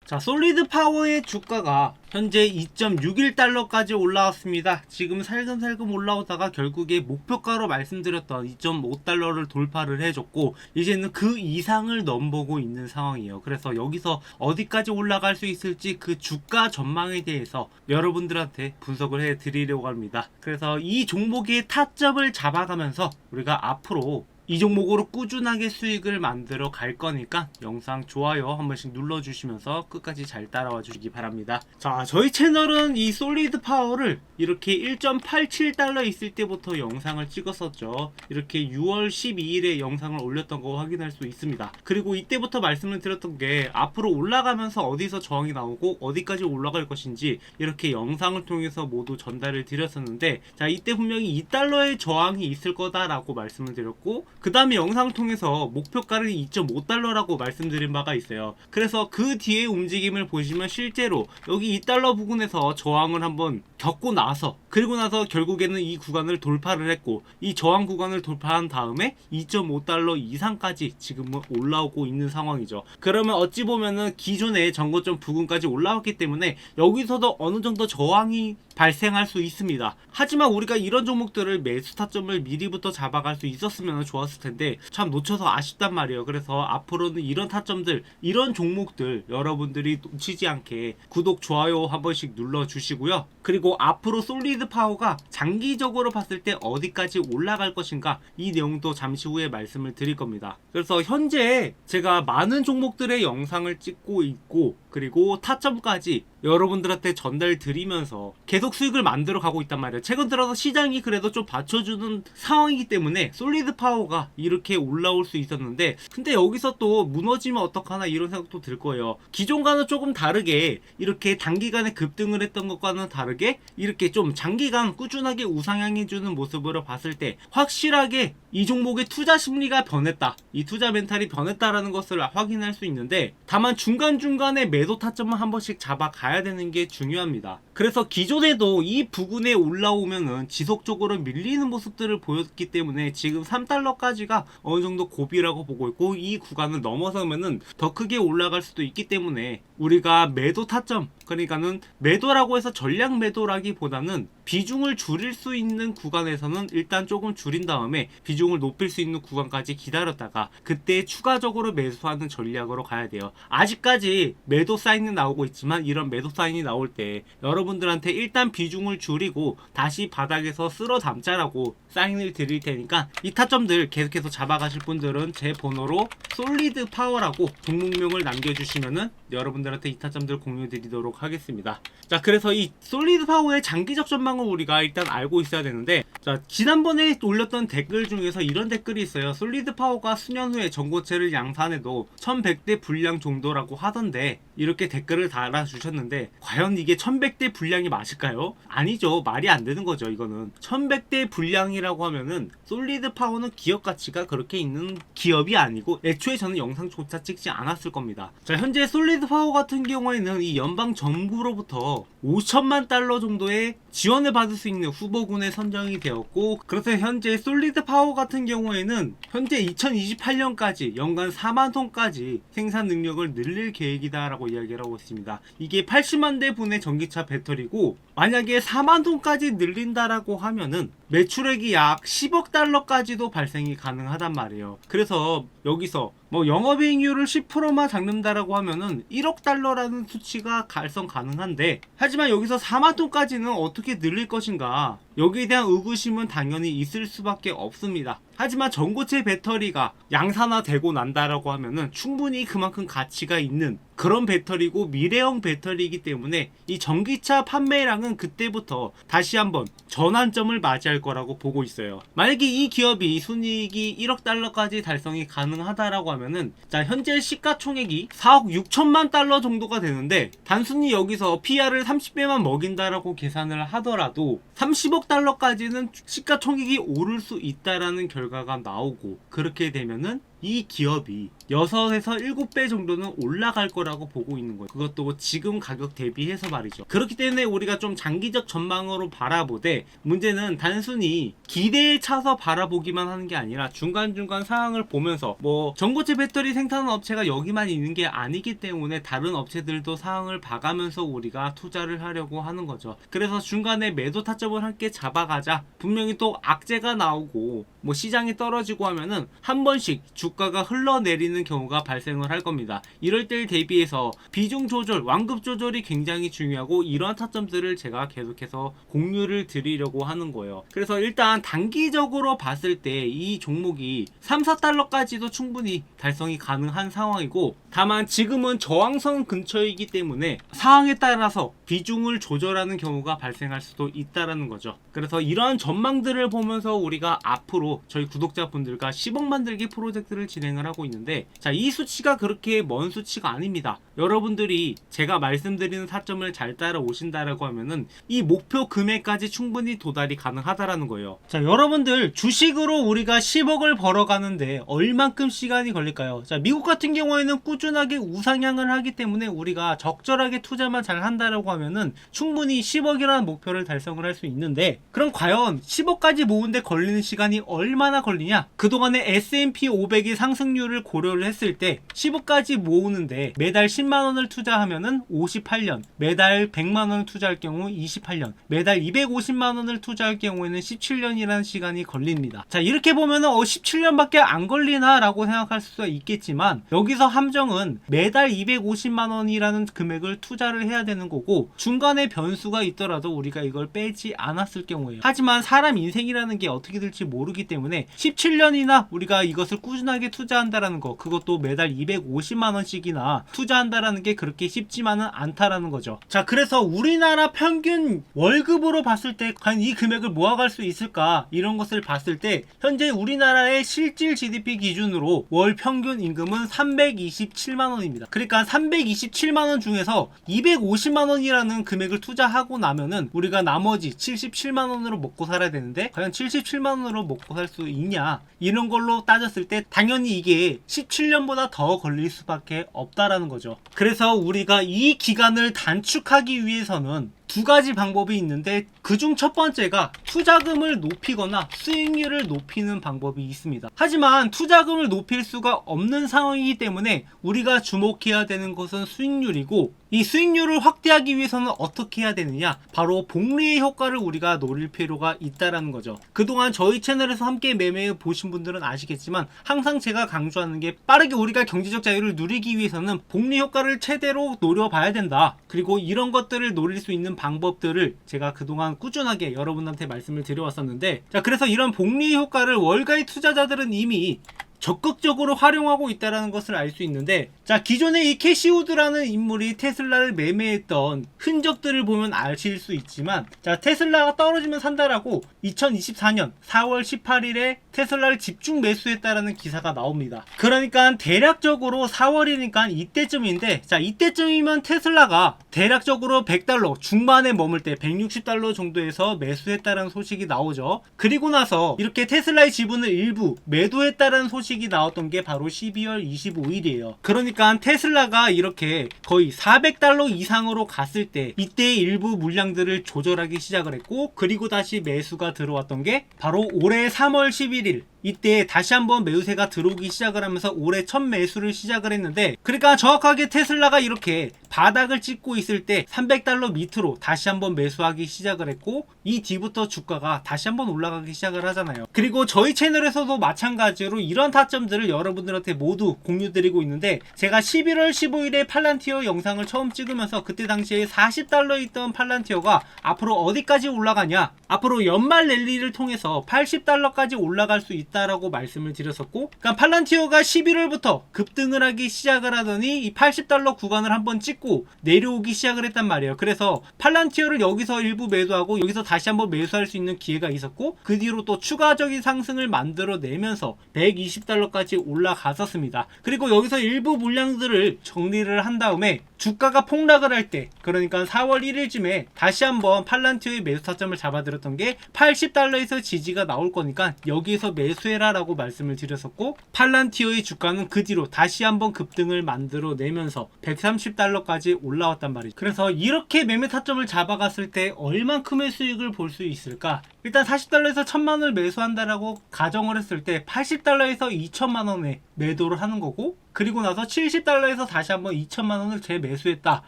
자, 솔리드 파워의 주가가 현재 2.61달러까지 올라왔습니다. 지금 살금살금 올라오다가 결국에 목표가로 말씀드렸던 2.5달러를 돌파를 해줬고 이제는 그 이상을 넘보고 있는 상황이에요. 그래서 여기서 어디까지 올라갈 수 있을지 그 주가 전망에 대해서 여러분들한테 분석을 해드리려고 합니다. 그래서 이 종목의 타점을 잡아가면서 우리가 앞으로 이 종목으로 꾸준하게 수익을 만들어 갈 거니까 영상 좋아요 한 번씩 눌러주시면서 끝까지 잘 따라와 주시기 바랍니다. 자, 저희 채널은 이 솔리드 파워를 이렇게 1.87달러 있을 때부터 영상을 찍었었죠. 이렇게 6월 12일에 영상을 올렸던 거 확인할 수 있습니다. 그리고 이때부터 말씀을 드렸던 게 앞으로 올라가면서 어디서 저항이 나오고 어디까지 올라갈 것인지 이렇게 영상을 통해서 모두 전달을 드렸었는데, 자, 이때 분명히 2달러의 저항이 있을 거다라고 말씀을 드렸고 그 다음에 영상을 통해서 목표가를 2.5달러라고 말씀드린 바가 있어요. 그래서 그 뒤에 움직임을 보시면 실제로 여기 2달러 부근에서 저항을 한번 겪고 나서 그리고 나서 결국에는 이 구간을 돌파를 했고 이 저항 구간을 돌파한 다음에 2.5달러 이상까지 지금은 올라오고 있는 상황이죠. 그러면 어찌 보면은 기존의 전고점 부근까지 올라왔기 때문에 여기서도 어느 정도 저항이 발생할 수 있습니다. 하지만 우리가 이런 종목들을 매수 타점을 미리부터 잡아갈 수 있었으면 좋았을 텐데 참 놓쳐서 아쉽단 말이에요. 그래서 앞으로는 이런 타점들, 이런 종목들 여러분들이 놓치지 않게 구독, 좋아요 한 번씩 눌러주시고요. 그리고 앞으로 솔리드 파워가 장기적으로 봤을 때 어디까지 올라갈 것인가 이 내용도 잠시 후에 말씀을 드릴 겁니다. 그래서 현재 제가 많은 종목들의 영상을 찍고 있고 그리고 타점까지 여러분들한테 전달 드리면서 계속 수익을 만들어 가고 있단 말이에요. 최근 들어서 시장이 그래도 좀 받쳐주는 상황이기 때문에 솔리드 파워가 이렇게 올라올 수 있었는데, 근데 여기서 또 무너지면 어떡하나 이런 생각도 들 거예요. 기존과는 조금 다르게 이렇게 단기간에 급등을 했던 것과는 다르게 이렇게 좀 장기간 꾸준하게 우상향해주는 모습으로 봤을 때 확실하게 이 종목의 투자 심리가 변했다, 이 투자 멘탈이 변했다라는 것을 확인할 수 있는데, 다만 중간중간에 매도 타점을 한 번씩 잡아가야 되는 게 중요합니다. 그래서 기존에도 이 부근에 올라오면은 지속적으로 밀리는 모습들을 보였기 때문에 지금 3달러까지가 어느 정도 고비라고 보고 있고 이 구간을 넘어서면은 더 크게 올라갈 수도 있기 때문에 우리가 매도 타점, 그러니까는 매도라고 해서 전략 매도라기보다는 비중을 줄일 수 있는 구간에서는 일단 조금 줄인 다음에 비중을 높일 수 있는 구간까지 기다렸다가 그때 추가적으로 매수하는 전략으로 가야 돼요. 아직까지 매도 사인이 나오고 있지만 이런 매도 사인이 나올 때 여러분들한테 일단 비중을 줄이고 다시 바닥에서 쓸어 담자라고 사인을 드릴 테니까 이 타점들 계속해서 잡아가실 분들은 제 번호로 솔리드 파워라고 종목명을 남겨주시면은 여러분들한테 이 타점들 공유 드리도록 하겠습니다. 자, 그래서 이 솔리드 파워의 장기적 전망을 우리가 일단 알고 있어야 되는데, 자, 지난번에 올렸던 댓글 중에서 이런 댓글이 있어요. 솔리드 파워가 수년 후에 전고체를 양산해도 1100대 분량 정도라고 하던데 이렇게 댓글을 달아주셨는데 과연 이게 1100대 분량이 맞을까요? 아니죠. 말이 안 되는 거죠. 이거는 1100대 분량이라고 하면은 솔리드 파워는 기업 가치가 그렇게 있는 기업이 아니고 애초에 저는 영상조차 찍지 않았을 겁니다. 자, 현재 솔리드 파워 같은 경우에는 이 연방 정부로부터 5천만 달러 정도의 지원을 받을 수 있는 후보군에 선정이 되었고, 그래서 현재 솔리드 파워 같은 경우에는 현재 2028년까지 연간 4만 톤까지 생산 능력을 늘릴 계획이다 라고 이야기를 하고 있습니다. 이게 80만 대 분의 전기차 배터리고 만약에 4만 톤까지 늘린다라고 하면은 매출액이 약 10억 달러까지도 발생이 가능하단 말이에요. 그래서 여기서 뭐 영업이익률을 10%만 잡는다라고 하면은 1억 달러라는 수치가 달성 가능한데, 하지만 여기서 4만 톤까지는 어떻게 늘릴 것인가, 여기에 대한 의구심은 당연히 있을 수밖에 없습니다. 하지만 전고체 배터리가 양산화되고 난다라고 하면은 충분히 그만큼 가치가 있는 그런 배터리고 미래형 배터리이기 때문에 이 전기차 판매량은 그때부터 다시 한번 전환점을 맞이할 거라고 보고 있어요. 만약에 이 기업이 순이익이 1억 달러까지 달성이 가능하다라고 하면은, 자, 현재 시가총액이 4억 6천만 달러 정도가 되는데 단순히 여기서 PR을 30배만 먹인다라고 계산을 하더라도 30억 달러까지는 시가총액이 오를 수 있다라는 결과가 나오고, 그렇게 되면은 이 기업이 6에서 7배 정도는 올라갈 거라고 보고 있는 거예요. 그것도 지금 가격 대비해서 말이죠. 그렇기 때문에 우리가 좀 장기적 전망으로 바라보되, 문제는 단순히 기대에 차서 바라보기만 하는 게 아니라 중간중간 상황을 보면서 뭐 전고체 배터리 생산하는 업체가 여기만 있는 게 아니기 때문에 다른 업체들도 상황을 봐가면서 우리가 투자를 하려고 하는 거죠. 그래서 중간에 매도 타점을 함께 잡아가자. 분명히 또 악재가 나오고 뭐 시장이 떨어지고 하면은 한 번씩 주가가 흘러내리는 경우가 발생을 할 겁니다. 이럴 때를 대비해서 비중 조절, 완급 조절이 굉장히 중요하고, 이러한 타점들을 제가 계속해서 공유를 드리려고 하는 거예요. 그래서 일단 단기적으로 봤을 때 이 종목이 3, 4달러까지도 충분히 달성이 가능한 상황이고, 다만 지금은 저항선 근처이기 때문에 상황에 따라서 비중을 조절하는 경우가 발생할 수도 있다라는 거죠. 그래서 이러한 전망들을 보면서 우리가 앞으로 저희 구독자분들과 10억 만들기 프로젝트를 진행을 하고 있는데, 자, 이 수치가 그렇게 먼 수치가 아닙니다. 여러분들이 제가 말씀드리는 타점을 잘 따라오신다라고 하면은 이 목표 금액까지 충분히 도달이 가능하다라는 거예요. 자, 여러분들 주식으로 우리가 10억을 벌어가는데 얼만큼 시간이 걸릴까요? 자, 미국 같은 경우에는 꾸준하게 우상향을 하기 때문에 우리가 적절하게 투자만 잘 한다라고 하면은 충분히 10억이라는 목표를 달성을 할 수 있는데, 그럼 과연 10억까지 모으는데 걸리는 시간이 얼마나 걸리냐? 그동안의 S&P 500의 상승률을 고려를 했을 때 10억까지 모으는데 매달 10만원을 투자하면은 58년, 매달 100만원을 투자할 경우 28년, 매달 250만원을 투자할 경우에는 17년이라는 시간이 걸립니다. 자, 이렇게 보면은 17년밖에 안 걸리나 라고 생각할 수가 있겠지만, 여기서 함정은 매달 250만원이라는 금액을 투자를 해야 되는 거고, 중간에 변수가 있더라도 우리가 이걸 빼지 않았을 경우에요. 하지만 사람 인생이라는 게 어떻게 될지 모르기 때문에 17년이나 우리가 이것을 꾸준하게 투자한다라는 거, 그것도 매달 250만원씩이나 투자한다라는 게 그렇게 쉽지만은 않다라는 거죠. 자, 그래서 우리나라 평균 월급으로 봤을 때 과연 이 금액을 모아갈 수 있을까, 이런 것을 봤을 때 현재 우리나라의 실질 GDP 기준으로 월 평균 임금은 327만원입니다. 그러니까 327만원 중에서 250만원이라는 금액을 투자하고 나면은 우리가 나머지 77만원으로 먹고 살아야 되는데, 과연 77만원으로 먹고 살 수 있냐, 이런 걸로 따졌을 때 당연히 이게 17년보다 더 걸릴 수밖에 없다라는 거죠. 그래서 우리가 이 기간을 단축하기 위해서는 두 가지 방법이 있는데, 그중 첫 번째가 투자금을 높이거나 수익률을 높이는 방법이 있습니다. 하지만 투자금을 높일 수가 없는 상황이기 때문에 우리가 주목해야 되는 것은 수익률이고, 이 수익률을 확대하기 위해서는 어떻게 해야 되느냐, 바로 복리의 효과를 우리가 노릴 필요가 있다라는 거죠. 그동안 저희 채널에서 함께 매매해 보신 분들은 아시겠지만, 항상 제가 강조하는 게, 빠르게 우리가 경제적 자유를 누리기 위해서는 복리 효과를 최대로 노려봐야 된다. 그리고 이런 것들을 노릴 수 있는 방법들을 제가 그동안 꾸준하게 여러분한테 말씀을 드려왔었는데, 자, 그래서 이런 복리 효과를 월가의 투자자들은 이미 적극적으로 활용하고 있다는 것을 알 수 있는데, 자, 기존에 이 캐시우드라는 인물이 테슬라를 매매했던 흔적들을 보면 아실 수 있지만, 자, 테슬라가 떨어지면 산다라고 2024년 4월 18일에 테슬라를 집중 매수했다라는 기사가 나옵니다. 그러니까 대략적으로 4월이니까 이때쯤인데, 자, 이때쯤이면 테슬라가 대략적으로 100달러 중반에 머물 때 160달러 정도에서 매수했다라는 소식이 나오죠. 그리고 나서 이렇게 테슬라의 지분을 일부 매도했다라는 소식이 나왔던 게 바로 12월 25일이에요. 그러니까 테슬라가 이렇게 거의 400달러 이상으로 갔을 때 이때 일부 물량들을 조절하기 시작을 했고, 그리고 다시 매수가 들어왔던 게 바로 올해 3월 11일, 이때 다시 한번 매수세가 들어오기 시작을 하면서 올해 첫 매수를 시작을 했는데, 그러니까 정확하게 테슬라가 이렇게 바닥을 찍고 있을 때 300달러 밑으로 다시 한번 매수하기 시작을 했고, 이 뒤부터 주가가 다시 한번 올라가기 시작을 하잖아요. 그리고 저희 채널에서도 마찬가지로 이런 타점들을 여러분들한테 모두 공유드리고 있는데, 제가 11월 15일에 팔란티어 영상을 처음 찍으면서 그때 당시에 40달러 있던 팔란티어가 앞으로 어디까지 올라가냐, 앞으로 연말 랠리를 통해서 80달러까지 올라갈 수 있다라고 말씀을 드렸었고, 그러니까 팔란티어가 11월부터 급등을 하기 시작을 하더니 이 80달러 구간을 한번 찍고 찍고 내려오기 시작을 했단 말이에요. 그래서 팔란티어를 여기서 일부 매도하고 여기서 다시 한번 매수할 수 있는 기회가 있었고, 그 뒤로 또 추가적인 상승을 만들어내면서 120달러까지 올라갔었습니다. 그리고 여기서 일부 물량들을 정리를 한 다음에 주가가 폭락을 할 때, 그러니까 4월 1일쯤에 다시 한번 팔란티어의 매수 타점을 잡아들었던 게 80달러에서 지지가 나올 거니까 여기에서 매수해라 라고 말씀을 드렸었고, 팔란티어의 주가는 그 뒤로 다시 한번 급등을 만들어내면서 130달러까지 올라왔단 말이죠. 그래서 이렇게 매매 타점을 잡아갔을 때 얼만큼의 수익을 볼 수 있을까? 일단 40달러에서 1000만원을 매수한다라고 가정을 했을 때 80달러에서 2000만원에 매도를 하는 거고, 그리고 나서 70달러에서 다시 한번 2000만원을 재매수했다,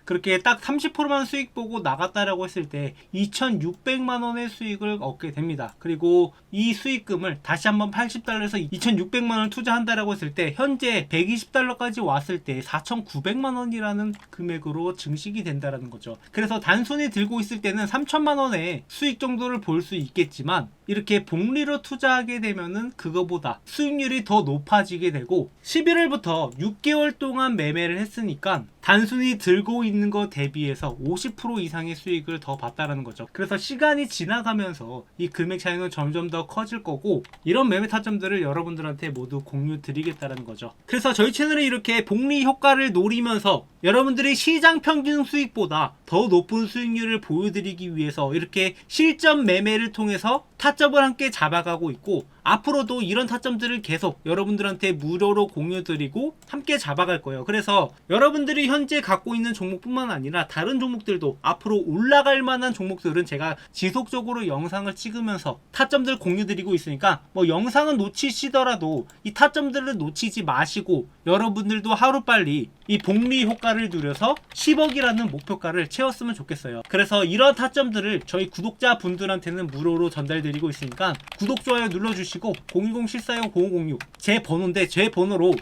그렇게 딱 30%만 수익 보고 나갔다라고 했을 때 2600만원의 수익을 얻게 됩니다. 그리고 이 수익금을 다시 한번 80달러에서 2600만원을 투자한다라고 했을 때 현재 120달러까지 왔을 때 4900만원이라는 금액으로 증식이 된다라는 거죠. 그래서 단순히 들고 있을 때는 3000만원의 수익 정도를 볼 수 있겠지만, 이렇게 복리로 투자하게 되면은 그거보다 수익률이 더 높아지게 되고, 11월부터 6개월 동안 매매를 했으니까 단순히 들고 있는 거 대비해서 50% 이상의 수익을 더 봤다라는 거죠. 그래서 시간이 지나가면서 이 금액 차이는 점점 더 커질 거고, 이런 매매 타점들을 여러분들한테 모두 공유 드리겠다는 거죠. 그래서 저희 채널에 이렇게 복리 효과를 노리면서 여러분들이 시장 평균 수익보다 더 높은 수익률을 보여드리기 위해서 이렇게 실전 매매를 통해서 타점을 함께 잡아가고 있고, 앞으로도 이런 타점들을 계속 여러분들한테 무료로 공유드리고 함께 잡아갈 거예요. 그래서 여러분들이 현재 갖고 있는 종목뿐만 아니라 다른 종목들도 앞으로 올라갈 만한 종목들은 제가 지속적으로 영상을 찍으면서 타점들 공유드리고 있으니까, 뭐 영상은 놓치시더라도 이 타점들을 놓치지 마시고 여러분들도 하루빨리 이 복리 효과를 누려서 10억이라는 목표가를 채웠으면 좋겠어요. 그래서 이런 타점들을 저희 구독자분들한테는 무료로 전달드리고 있으니까 구독, 좋아요 눌러주시고 010-745-0506 제 번호인데, 제 번호로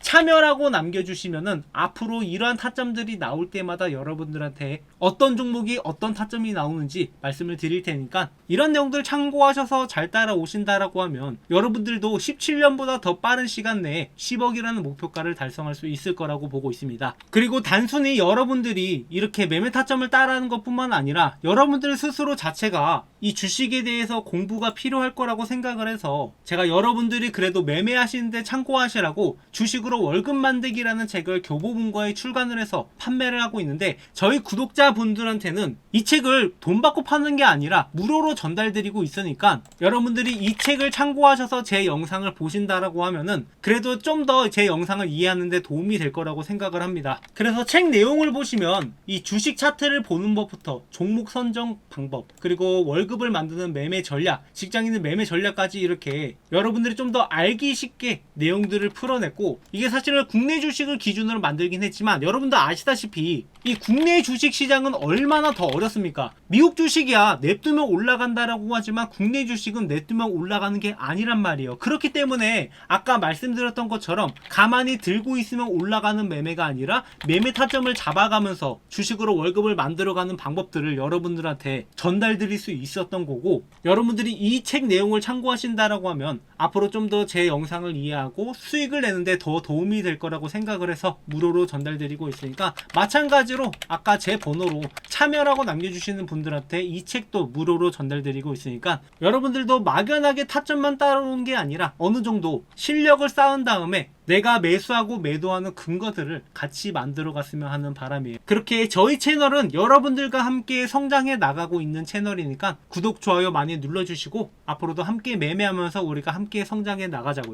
참여라고 남겨주시면은 앞으로 이러한 타점들이 나올 때마다 여러분들한테 어떤 종목이 어떤 타점이 나오는지 말씀을 드릴 테니까, 이런 내용들 참고하셔서 잘 따라오신다라고 하면 여러분들도 17년보다 더 빠른 시간 내에 10억이라는 목표가를 달성할 수 있을 거라고 보고 있습니다. 그리고 단순히 여러분들이 이렇게 매매 타점을 따라하는 것뿐만 아니라 여러분들 스스로 자체가 이 주식에 대해서 공부가 필요할 거라고 생각을 해서 제가 여러분들이 그래도 매매하시는데 참고하시라고 주식으로 월급 만들기라는 책을 교보문고에 출간을 해서 판매를 하고 있는데, 저희 구독자분들한테는 이 책을 돈 받고 파는 게 아니라 무료로 전달드리고 있으니까 여러분들이 이 책을 참고하셔서 제 영상을 보신다라고 하면은 그래도 좀 더 제 영상을 이해하는 데 도움이 될 거라고 생각을 합니다. 그래서 책 내용을 보시면 이 주식 차트를 보는 법부터 종목 선정 방법, 그리고 월급을 만드는 매매 전략, 직장인의 매매 전략까지 이렇게 여러분들이 좀 더 알기 쉽게 내용들을 풀어냈고, 이게 사실은 국내 주식을 기준으로 만들긴 했지만 여러분도 아시다시피 이 국내 주식 시장은 얼마나 더 어렵습니까? 미국 주식이야 냅두면 올라간다라고 하지만 국내 주식은 냅두면 올라가는 게 아니란 말이에요. 그렇기 때문에 아까 말씀드렸던 것처럼 가만히 들고 있으면 올라가는 매매가 아니라 매매 타점을 잡아가면서 주식으로 월급을 만들어가는 방법들을 여러분들한테 전달드릴 수 있었던 거고, 여러분들이 이 책 내용을 참고하신다라고 하면 앞으로 좀 더 제 영상을 이해하고 수익을 내는데 더 도움이 될 거라고 생각을 해서 무료로 전달드리고 있으니까, 마찬가지로 아까 제 번호로 참여라고 남겨주시는 분들한테 이 책도 무료로 전달드리고 있으니까 여러분들도 막연하게 타점만 따라오는 게 아니라 어느 정도 실력을 쌓은 다음에 내가 매수하고 매도하는 근거들을 같이 만들어 갔으면 하는 바람이에요. 그렇게 저희 채널은 여러분들과 함께 성장해 나가고 있는 채널이니까 구독, 좋아요 많이 눌러주시고 앞으로도 함께 매매하면서 우리가 함께 성장해 나가자고요.